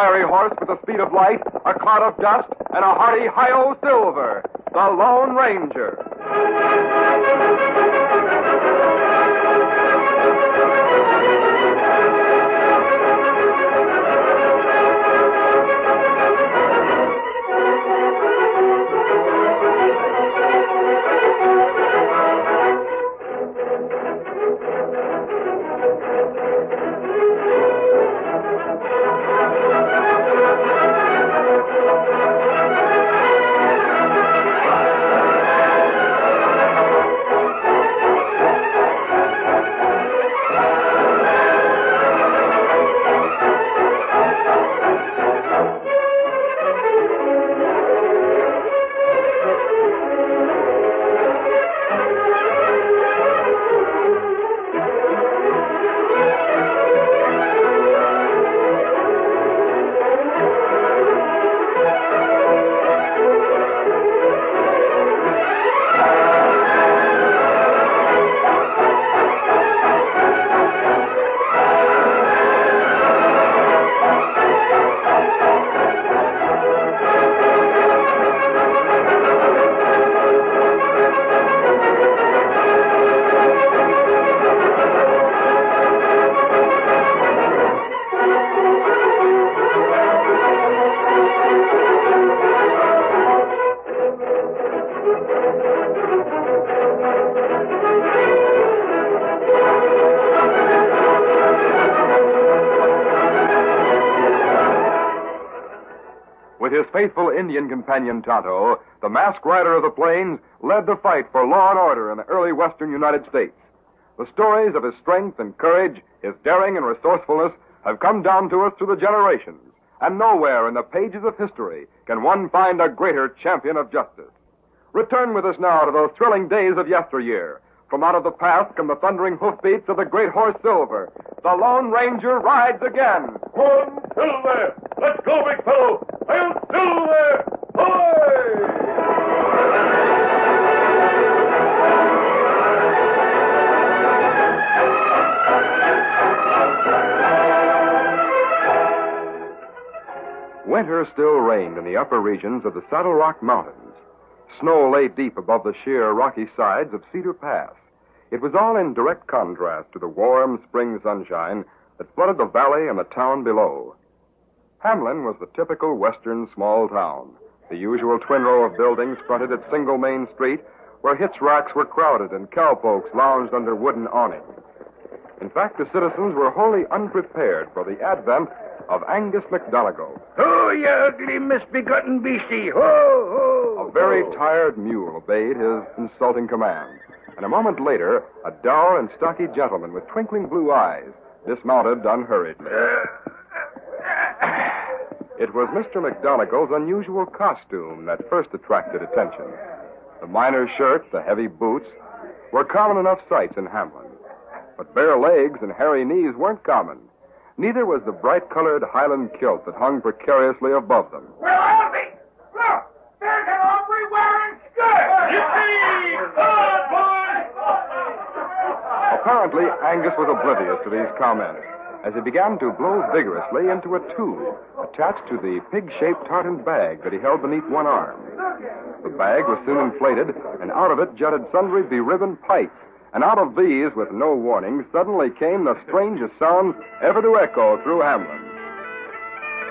fiery horse with the speed of light, a cloud of dust, and a hearty hi-yo silver, the Lone Ranger. With his faithful Indian companion Tonto, the masked rider of the plains led the fight for law and order in the early western United States. The stories of his strength and courage, his daring and resourcefulness have come down to us through the generations, and nowhere in the pages of history can one find a greater champion of justice. Return with us now to those thrilling days of yesteryear. From out of the past come the thundering hoofbeats of the great horse Silver. The Lone Ranger rides again. One, Silver! Let's go, big fellow! Hail Silver! Hoy! Winter still reigned in the upper regions of the Saddle Rock Mountains. Snow lay deep above the sheer rocky sides of Cedar Pass. It was all in direct contrast to the warm spring sunshine that flooded the valley and the town below. Hamlin was the typical western small town. The usual twin row of buildings fronted its single main street, where hitch racks were crowded and cowpokes lounged under wooden awnings. In fact, the citizens were wholly unprepared for the advent of Angus McDonegal. Oh, you ugly, misbegotten beastie! Ho, ho! A very tired mule obeyed his insulting command, and a moment later, a dour and stocky gentleman with twinkling blue eyes dismounted unhurriedly. It was Mr. McDonegal's unusual costume that first attracted attention. The miner's shirt, the heavy boots, were common enough sights in Hamlin. But bare legs and hairy knees weren't common. Neither was the bright-colored Highland kilt that hung precariously above them. Well, I'll be... Look! There's an hombre wearing skirts! Yippee! Come on, boys! Apparently, Angus was oblivious to these comments as he began to blow vigorously into a tube attached to the pig-shaped tartan bag that he held beneath one arm. The bag was soon inflated, and out of it jutted sundry beribboned pipes. And out of these, with no warning, suddenly came the strangest sounds ever to echo through Hamlin.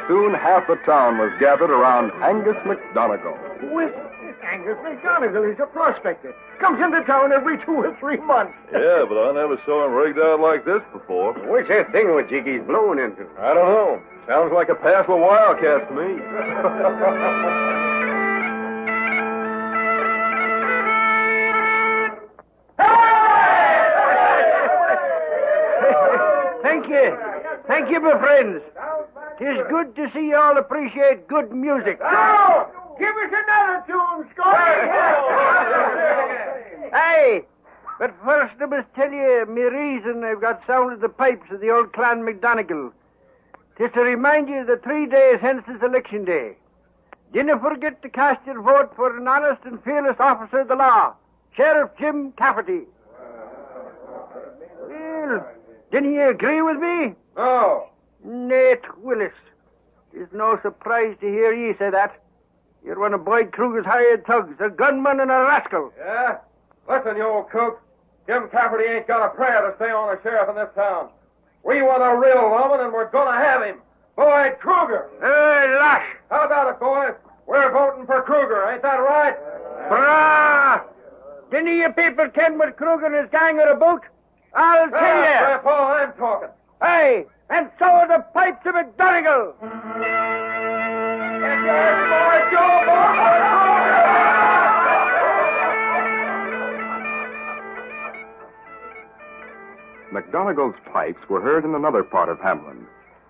Soon half the town was gathered around Angus McDonegal. Who is it? Angus McDonegal. He's a prospector. Comes into town every 2 or 3 months. Yeah, but I never saw him rigged out like this before. What's that thingamajig he's blowing into? I don't know. Sounds like a passel of wildcats to me. Thank you, my friends. 'Tis good to see you all appreciate good music. Oh! Give us another tune, Scotty! Aye, but first I must tell you me reason I've got sounded the pipes of the old clan McDonegal. 'Tis to remind you that 3 days hence is election day. Dinna forget to cast your vote for an honest and fearless officer of the law, Sheriff Jim Cafferty. Well, didn't you agree with me? Oh. Nate Willis. It's no surprise to hear ye say that. You're one of Boyd Kruger's hired thugs, a gunman and a rascal. Yeah? Listen, you old kook. Jim Cafferty ain't got a prayer to stay on as sheriff in this town. We want a real woman, and we're going to have him. Boyd Kruger. Hey, lash. How about it, boys? We're voting for Kruger, ain't that right? Brah! Didn't you people ken what Kruger and his gang are about? I'll tell you. Grandpa, I'm talking. Hey, and so are the pipes of McDonigal. McDonigal's pipes were heard in another part of Hamlin,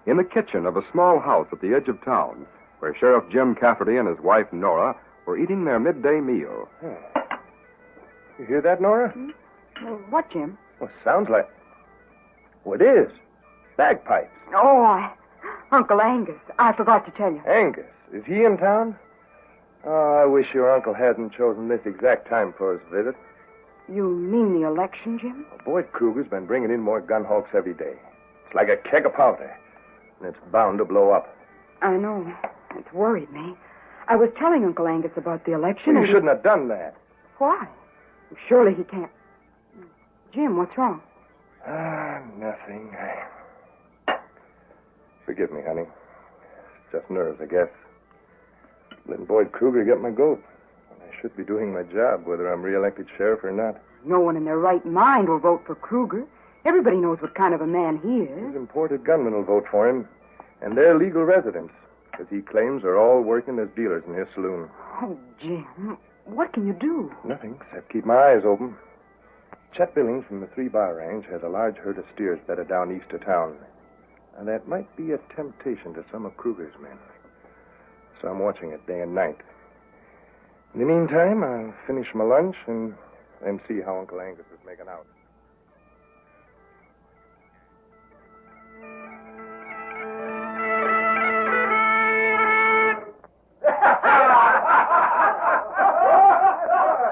in the kitchen of a small house at the edge of town, where Sheriff Jim Cafferty and his wife, Nora, were eating their midday meal. You hear that, Nora? Well, what, Jim? Well, sounds like... Well, it is. Bagpipes. Oh, Uncle Angus. I forgot to tell you. Angus, is he in town? Oh, I wish your uncle hadn't chosen this exact time for his visit. You mean the election, Jim? Well, Boyd Kruger's been bringing in more gun hawks every day. It's like a keg of powder, and it's bound to blow up. I know. It's worried me. I was telling Uncle Angus about the election. Well, you shouldn't have done that. Why? Surely he can't. Jim, what's wrong? Nothing. Forgive me, honey. It's just nerves, I guess. Letting Boyd Kruger get my goat. I should be doing my job, whether I'm reelected sheriff or not. No one in their right mind will vote for Kruger. Everybody knows what kind of a man he is. His imported gunmen will vote for him, and they're legal residents, because he claims are all working as dealers in his saloon. Oh, Jim, what can you do? Nothing, except keep my eyes open. Chet Billings from the 3-Bar Range has a large herd of steers bedded down east of town. And that might be a temptation to some of Kruger's men. So I'm watching it day and night. In the meantime, I'll finish my lunch and then see how Uncle Angus is making out.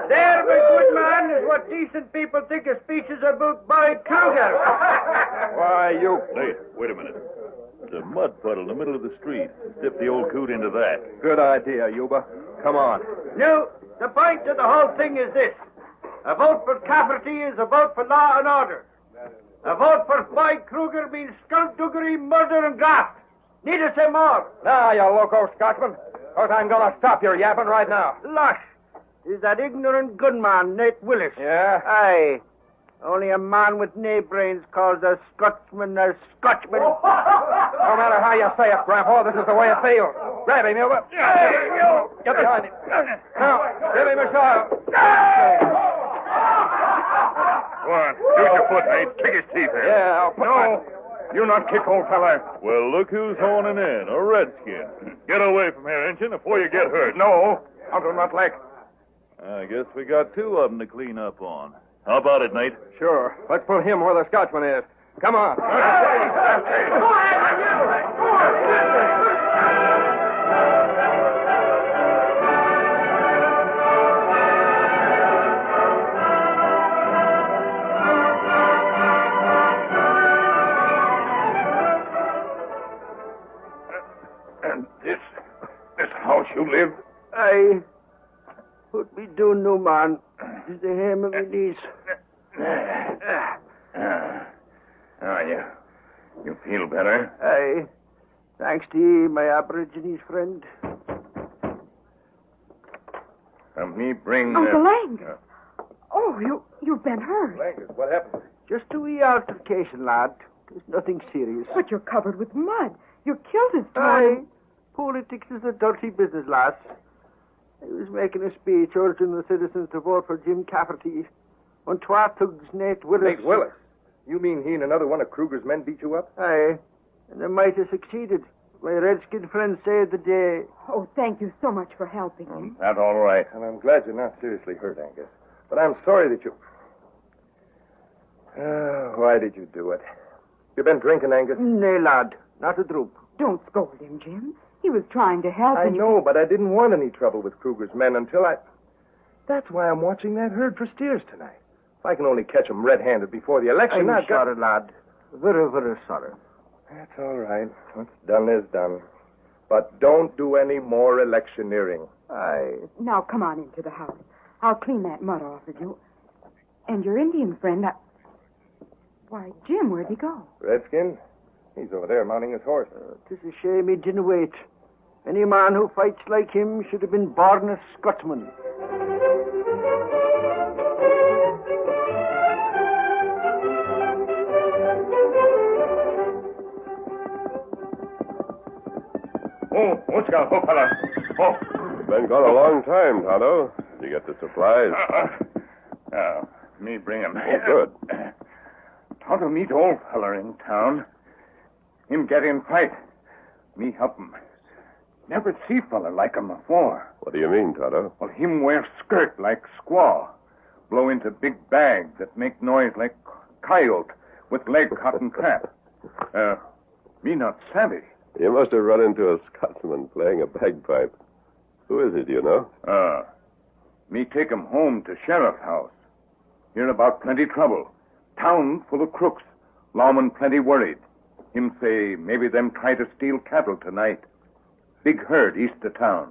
There, my good man, is what decent people think a speech is about Boyd Kruger. Why, you... Wait a minute. There's a mud puddle in the middle of the street. Dip the old coot into that. Good idea, Yuba. Come on. No, the point of the whole thing is this. A vote for Cafferty is a vote for law and order. A vote for Boyd Kruger means skullduggery, murder, and graft. Need to say more. Now, you loco Scotsman. Because I'm going to stop your yapping right now. Lush, is that ignorant gunman, Nate Willis. Yeah? Aye. Only a man with nae brains calls a Scotsman a Scotchman. No matter how you say it, Grandpa, this is the way it feels. Grab him, Yuba. Hey, you! Get behind him. Now, give him a shot. Go on. Use your foot, mate. Kick his teeth in. Yeah, I'll put You not kick, old fella. Well, look who's honing in. A redskin. Get away from here, Injun, before you get hurt. No, I'll not like. I guess we got 2 of them to clean up on. How about it, Nate? Sure. Let's put him where the Scotchman is. Come on. And this house you live? Aye. What we do, no man, is the hem of my knees. You feel better? Aye. Thanks to ye, my Aborigines friend. Me bring... Uncle Angus. Oh, you've been hurt. Angus, what happened? Just a wee altercation, lad. There's nothing serious. But you're covered with mud. Your kilt is Aye. torn. Politics is a dirty business, lass. I was making a speech urging the citizens to vote for Jim Cafferty. On twa thugs, Nate Willis. Nate Willis? You mean he and another one of Kruger's men beat you up? Aye. And they might have succeeded. My redskin friend said the day. Oh, thank you so much for helping me. That's all right. And I'm glad you're not seriously hurt, Angus. But I'm sorry that you... why did you do it? You been drinking, Angus? Nay, lad. Not a drop. Don't scold him, Jim. He was trying to help. I and know, but I didn't want any trouble with Kruger's men until I... That's why I'm watching that herd for steers tonight. If I can only catch them red-handed before the election, I'm sorry, lad. Very, very sorry. That's all right. What's done is done. But don't do any more electioneering. Now, come on into the house. I'll clean that mud off of you. And your Indian friend, Why, Jim, where'd he go? Redskin? He's over there mounting his horse. 'Tis a shame he didn't wait. Any man who fights like him should have been born a Scotsman. What's got a fella? Oh. Been gone a long time, Tonto. Did you get the supplies? Me bring him. Oh, good. Tonto meet old feller in town. Him get in fight. Me help him. Never see fella like him before. What do you mean, Tonto? Well, him wear skirt like squaw. Blow into big bag that make noise like coyote with leg cotton trap. Me not savvy. You must have run into a Scotsman playing a bagpipe. Who is he, do you know? Me take him home to sheriff's house. Hear about plenty trouble. Town full of crooks. Lawman plenty worried. Him say maybe them try to steal cattle tonight. Big herd east of town.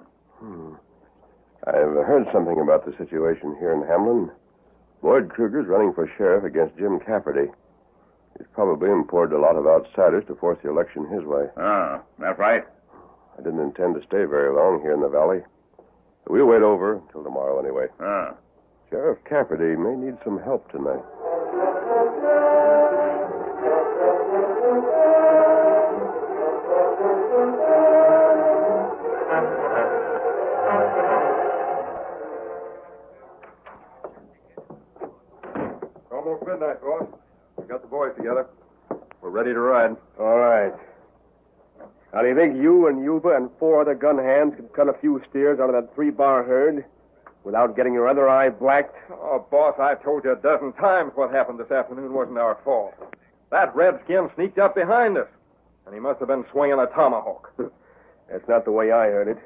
I've heard something about the situation here in Hamlin. Boyd Kruger's running for sheriff against Jim Cafferty. He's probably imported a lot of outsiders to force the election his way. That right? I didn't intend to stay very long here in the valley. But we'll wait over until tomorrow anyway. Sheriff Cafferty may need some help tonight. Almost midnight, boss. We got the boys together. We're ready to ride. All right. Now, do you think you and Yuba and 4 other gun hands could cut a few steers out of that 3-bar herd without getting your other eye blacked? Oh, boss, I've told you a dozen times what happened this afternoon wasn't our fault. That redskin sneaked up behind us, and he must have been swinging a tomahawk. That's not the way I heard it.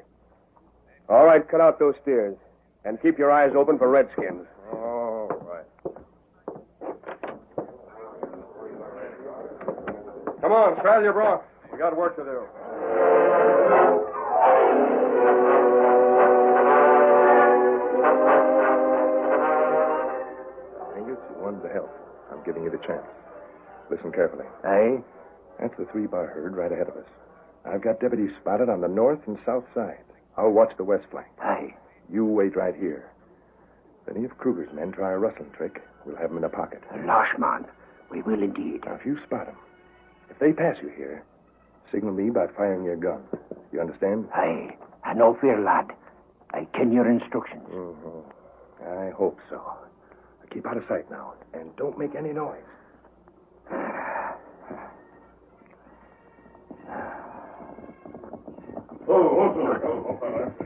All right, cut out those steers. And keep your eyes open for redskins. All right. Come on, straddle your broncs. We got work to do. Angus, you wanted to help. I'm giving you the chance. Listen carefully. Aye? That's the 3-bar herd right ahead of us. I've got deputies spotted on the north and south side. I'll watch the west flank. Aye. You wait right here. If any of Kruger's men try a rustling trick, we'll have them in a pocket. Losh, man. We will indeed. Now, if you spot them, if they pass you here, signal me by firing your gun. You understand? Aye. No fear, lad. I ken your instructions. Mm-hmm. I hope so. Keep out of sight now, and don't make any noise.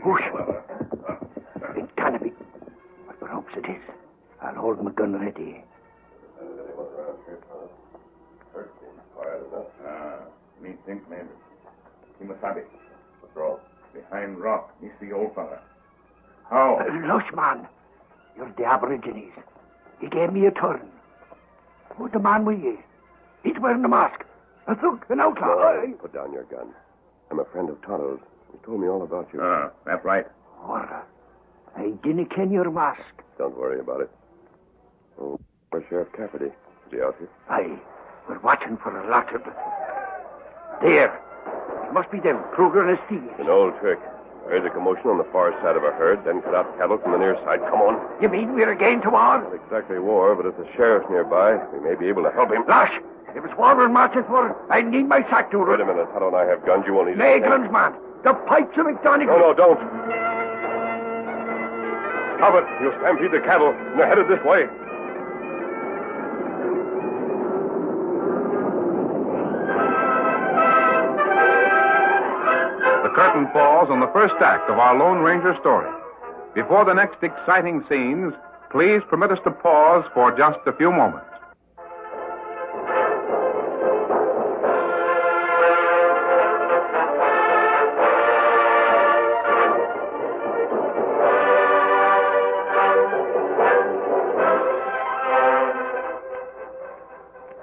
Whoosh. It can't be. But perhaps it is. I'll hold my gun ready. Me think maybe. He must have it. What's wrong? Behind rock. Me see old fella. How? Lush, man. You're the Aborigines. He gave me a turn. Who's the man with you? He's wearing a mask. A thug, an outlaw. No, put down your gun. I'm a friend of Tonto's. He told me all about you. That's right. What? I didn't ken your mask. Don't worry about it. Oh, where's Sheriff Cafferty? Is he out here? Aye. We're watching for a lot of... There. It must be them, Kruger and his thieves. An old trick. I heard a commotion on the far side of a herd, then cut out cattle from the near side. Come on. You mean we're again to war? Not exactly war, but if the sheriff's nearby, we may be able to help him. Lash! If it's war we're marching for, I need my sack to Wait a minute. Tonto and I have guns. You won't need Nay, to... guns, man. The pipes of McDonagh. No, don't. Stop it. You'll stampede the cattle. And they're headed this way. The curtain falls on the first act of our Lone Ranger story. Before the next exciting scenes, please permit us to pause for just a few moments.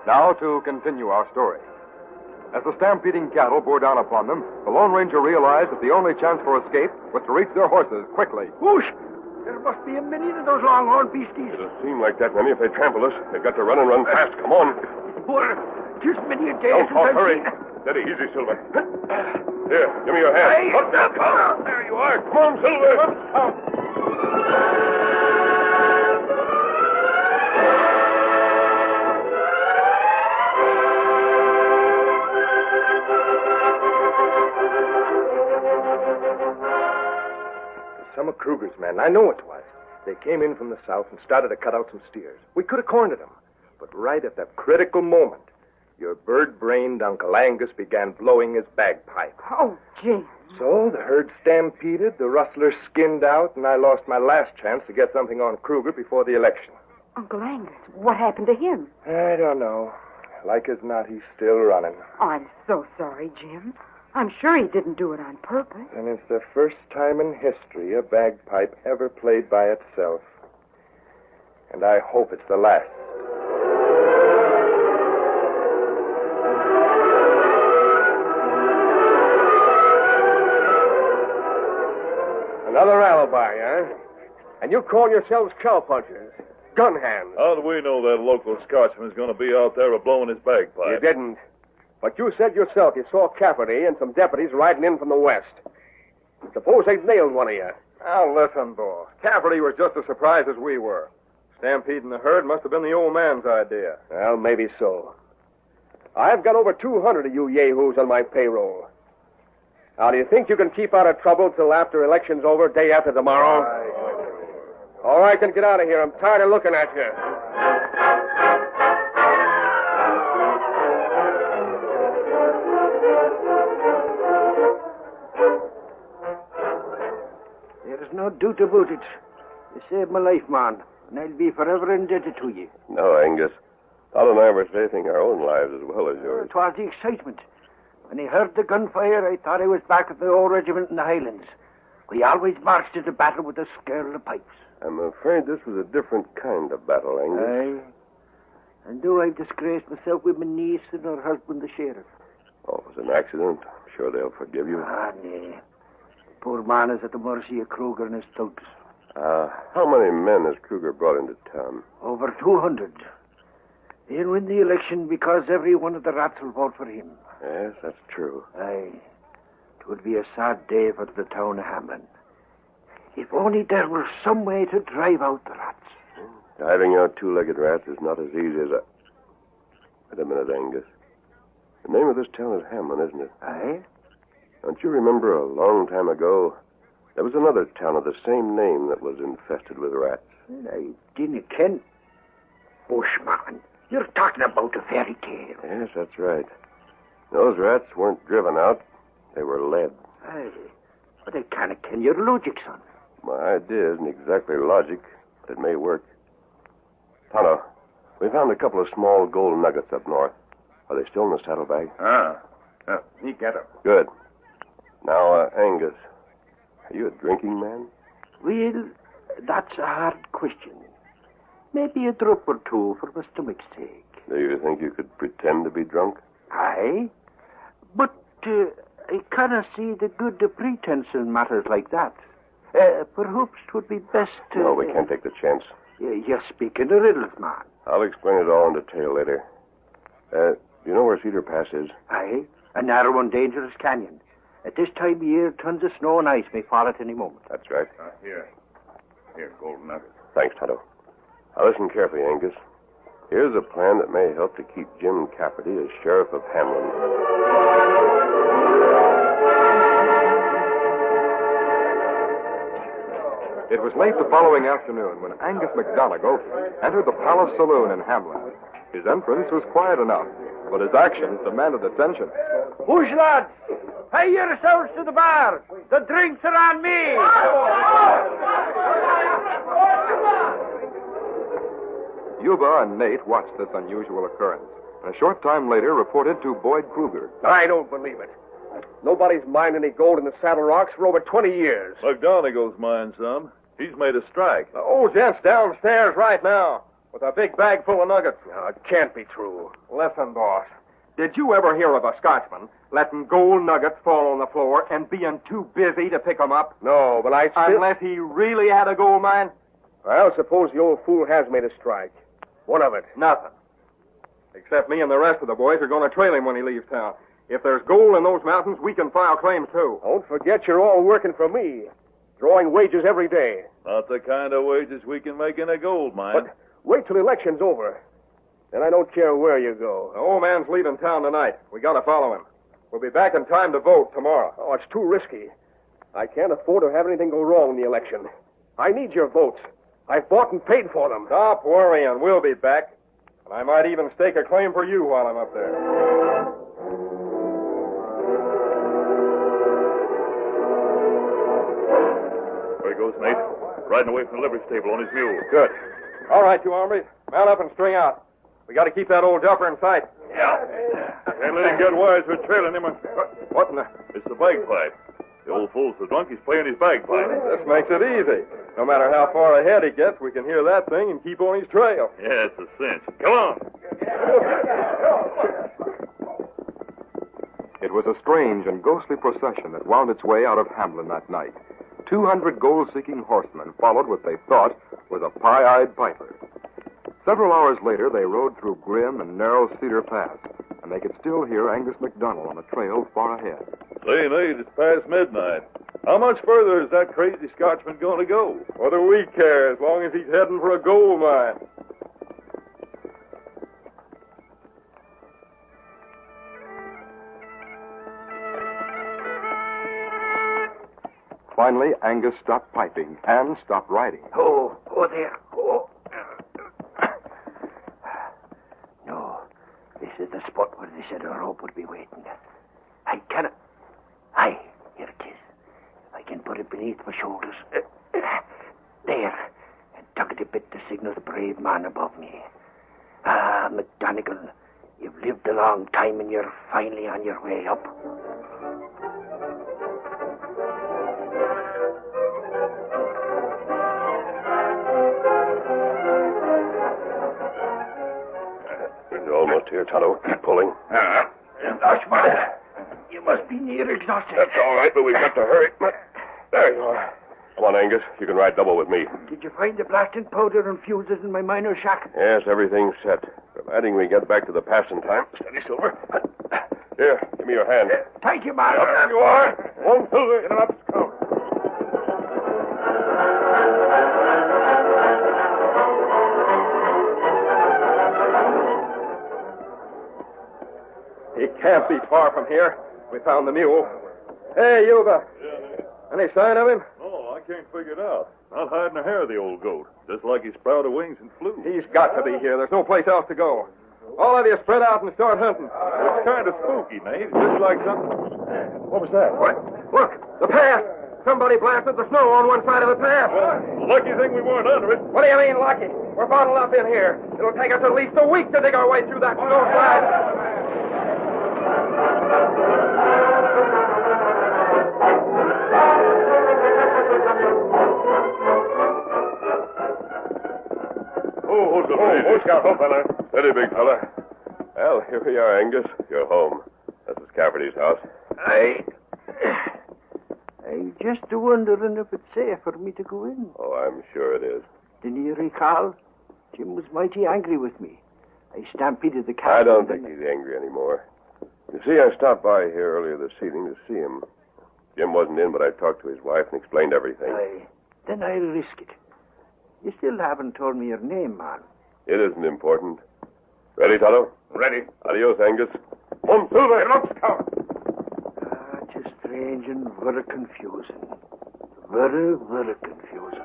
Now to continue our story. As the stampeding cattle bore down upon them, the Lone Ranger realized that the only chance for escape was to reach their horses quickly. Whoosh! There must be a million of those longhorn beasties. It'll seem like that, Memmy, if they trample us. They've got to run and run fast. Come on. Poor, just many a day Don't since talk, I've hurry. seen... Steady, easy, Silver. Here, give me your hand. Hey, Look, there you are. Come on, Silver. Some of Kruger's men. I know it was. They came in from the south and started to cut out some steers. We could have cornered them. But right at that critical moment, your bird-brained Uncle Angus began blowing his bagpipe. Oh, Jim. So the herd stampeded, the rustlers skinned out, and I lost my last chance to get something on Kruger before the election. Uncle Angus, what happened to him? I don't know. Like as not, he's still running. Oh, I'm so sorry, Jim. I'm sure he didn't do it on purpose. And it's the first time in history a bagpipe ever played by itself. And I hope it's the last. Another alibi, huh? And you call yourselves cowpunchers, gun hands. How do we know that local Scotchman's going to be out there blowing his bagpipe? You didn't. But you said yourself you saw Cafferty and some deputies riding in from the west. Suppose they'd nailed one of you. Now, listen, boss. Cafferty was just as surprised as we were. Stampeding the herd must have been the old man's idea. Well, maybe so. I've got over 200 of you yahoos on my payroll. Now, do you think you can keep out of trouble till after election's over, day after tomorrow? All right, then get out of here. I'm tired of looking at you. There's no doubt about it. You saved my life, man, and I'll be forever indebted to you. No, Angus. Todd and I were saving our own lives as well as yours. It was the excitement. When I heard the gunfire, I thought I was back at the old regiment in the Highlands. We always marched into battle with the scare of the pipes. I'm afraid this was a different kind of battle, Angus. Aye. And though I've disgraced myself with my niece and her husband, the sheriff. Oh, it was an accident. I'm sure they'll forgive you. Ah, nay. Poor man is at the mercy of Kruger and his thugs. How many men has Kruger brought into town? Over 200. He'll win the election because every one of the rats will vote for him. Yes, that's true. Aye. It would be a sad day for the town of Hamlin. If only there were some way to drive out the rats. Driving out two-legged rats is not as easy as a... Wait a minute, Angus. The name of this town is Hamlin, isn't it? Aye. Don't you remember a long time ago, there was another town of the same name that was infested with rats? I didn't ken. Bushman, you're talking about a fairy tale. Yes, that's right. Those rats weren't driven out. They were led. Aye. But I can't ken your logic, son. My idea isn't exactly logic, but it may work. Tonto, we found a couple of small gold nuggets up north. Are they still in the saddlebag? He get them. Good. Now, Angus, are you a drinking man? Well, that's a hard question. Maybe a drop or two for my stomach's sake. Do you think you could pretend to be drunk? Aye. But I cannot see the good pretense in matters like that. Perhaps it would be best... No, we can't take the chance. You're speaking a riddles, man. I'll explain it all in detail later. Do you know where Cedar Pass is? Aye. A narrow and dangerous canyon. At this time of year, tons of snow and ice may fall at any moment. That's right. Here, golden nuggets. Thanks, Tonto. Now listen carefully, Angus. Here's a plan that may help to keep Jim Cafferty as sheriff of Hamlin. It was late the following afternoon when Angus McDonegal entered the Palace Saloon in Hamlin. His entrance was quiet enough, but his actions demanded attention. Whoosh, lads! Pay yourselves to the bar. The drinks are on me. Yuba and Nate watched this unusual occurrence, and a short time later reported to Boyd Kruger. I don't believe it. Nobody's mined any gold in the Saddle Rocks for over 20 years. McDonegal's mined some. He's made a strike. The old gent's downstairs right now with a big bag full of nuggets. No, it can't be true. Listen, boss. Did you ever hear of a Scotchman letting gold nuggets fall on the floor and being too busy to pick 'em up? No, but I still... Unless he really had a gold mine? Well, suppose the old fool has made a strike. What of it? Nothing. Except me and the rest of the boys are going to trail him when he leaves town. If there's gold in those mountains, we can file claims, too. Don't forget you're all working for me. Drawing wages every day. Not the kind of wages we can make in a gold mine. But wait till the election's over. Then I don't care where you go. The old man's leaving town tonight. We got to follow him. We'll be back in time to vote tomorrow. Oh, it's too risky. I can't afford to have anything go wrong in the election. I need your votes. I've bought and paid for them. Stop worrying. We'll be back. And I might even stake a claim for you while I'm up there. There he goes, Nate. Riding away from the livery stable on his mule. Good. All right, you hombres. Mount up and string out. We got to keep that old duffer in sight. Yeah. Can't let him get wise. We're trailing him. What in the... It's the bagpipe. The old fool's so drunk he's playing his bagpipe. This makes it easy. No matter how far ahead he gets, we can hear that thing and keep on his trail. Yeah, it's a cinch. Come on. It was a strange and ghostly procession that wound its way out of Hamlin that night. 200 gold-seeking horsemen followed what they thought was a pie-eyed piper. Several hours later, they rode through grim and narrow Cedar Pass, and they could still hear Angus MacDonald on a trail far ahead. Say, Nate, it's past midnight. How much further is that crazy Scotchman going to go? What do we care, as long as he's heading for a gold mine? Finally, Angus stopped piping and stopped riding. Oh there. Oh. No, this is the spot where they said a rope would be waiting. I cannot... Aye, here it is. I can put it beneath my shoulders. There. And tug it a bit to signal the brave man above me. Ah, McDonagall, you've lived a long time and you're finally on your way up. Almost here, Tonto. Keep pulling. Dutchman, you must be near exhausted. That's all right, but we've got to hurry. There you are. Come on, Angus. You can ride double with me. Did you find the blasting powder and fuses in my miner's shack? Yes, everything's set. Providing we get back to the pass in time. Steady, Silver. Here, give me your hand. Thank you, man. Up you are. One, Silver. Get an up scout. He can't be far from here. We found the mule. Hey, Yuba. Any sign of him? No, I can't figure it out. Not hiding a hair of the old goat. Just like he sprouted wings and flew. He's got to be here. There's no place else to go. All of you spread out and start hunting. It's kind of spooky, Nate. Just like something... What was that? What? Look, the path. Somebody blasted the snow on one side of the path. Lucky thing we weren't under it. What do you mean, lucky? We're bottled up in here. It'll take us at least a week to dig our way through that snowslide. Scout, fella. Steady, big fella. Well, here we are, Angus. You're home. This is Cafferty's house. I just wondering if it's safe for me to go in. Oh, I'm sure it is. Didn't you recall? Jim was mighty angry with me. I stampeded the cat. I don't think he's angry anymore. You see, I stopped by here earlier this evening to see him. Jim wasn't in, but I talked to his wife and explained everything. Then I'll risk it. You still haven't told me your name, man. It isn't important. Ready, Tonto? Ready. Adios, Angus. One, Silver. Get up, Scout. Just strange and very confusing. Very, very confusing.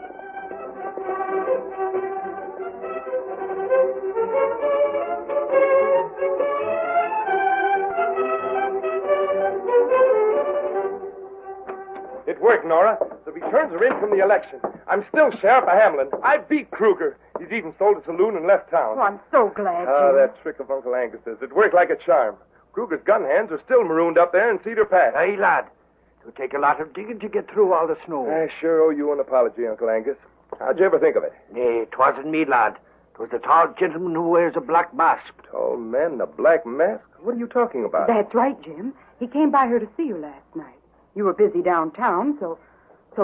It worked, Nora. The returns are in from the election. I'm still Sheriff of Hamlin. I beat Kruger. He's even sold a saloon and left town. Oh, I'm so glad, Ah, Jim. that trick of Uncle Angus's. It worked like a charm. Kruger's gun hands are still marooned up there in Cedar Pass. Aye, lad. It'll take a lot of digging to get through all the snow. I sure owe you an apology, Uncle Angus. How'd you ever think of it? Nay, 'twasn't me, lad. It was the tall gentleman who wears a black mask. Tall man in a black mask? What are you talking about? That's right, Jim. He came by here to see you last night. You were busy downtown, so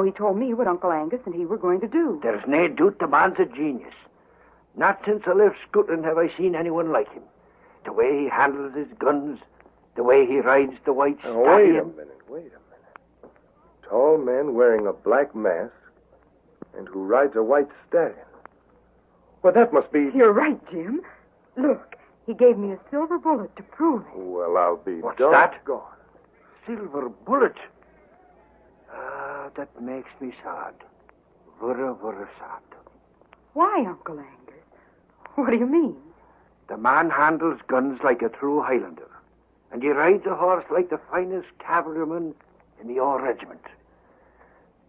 he told me what Uncle Angus and he were going to do. There's nae doubt the man's a genius. Not since I left Scotland have I seen anyone like him. The way he handles his guns, the way he rides the white stallion. Wait a minute. Tall man wearing a black mask and who rides a white stallion. Well, that must be... You're right, Jim. Look, he gave me a silver bullet to prove it. Well, I'll be What's doggone. that? Silver bullet. Ah, that makes me sad. Very, very sad. Why, Uncle Angus? What do you mean? The man handles guns like a true Highlander. And he rides a horse like the finest cavalryman in the old regiment.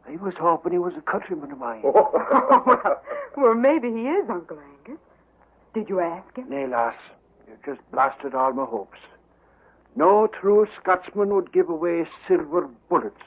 I was hoping he was a countryman of mine. Well, maybe he is, Uncle Angus. Did you ask him? Nay, lass. You just blasted all my hopes. No true Scotsman would give away silver bullets.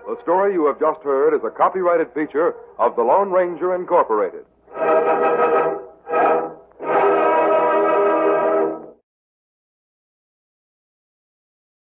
The story you have just heard is a copyrighted feature of the Lone Ranger Incorporated.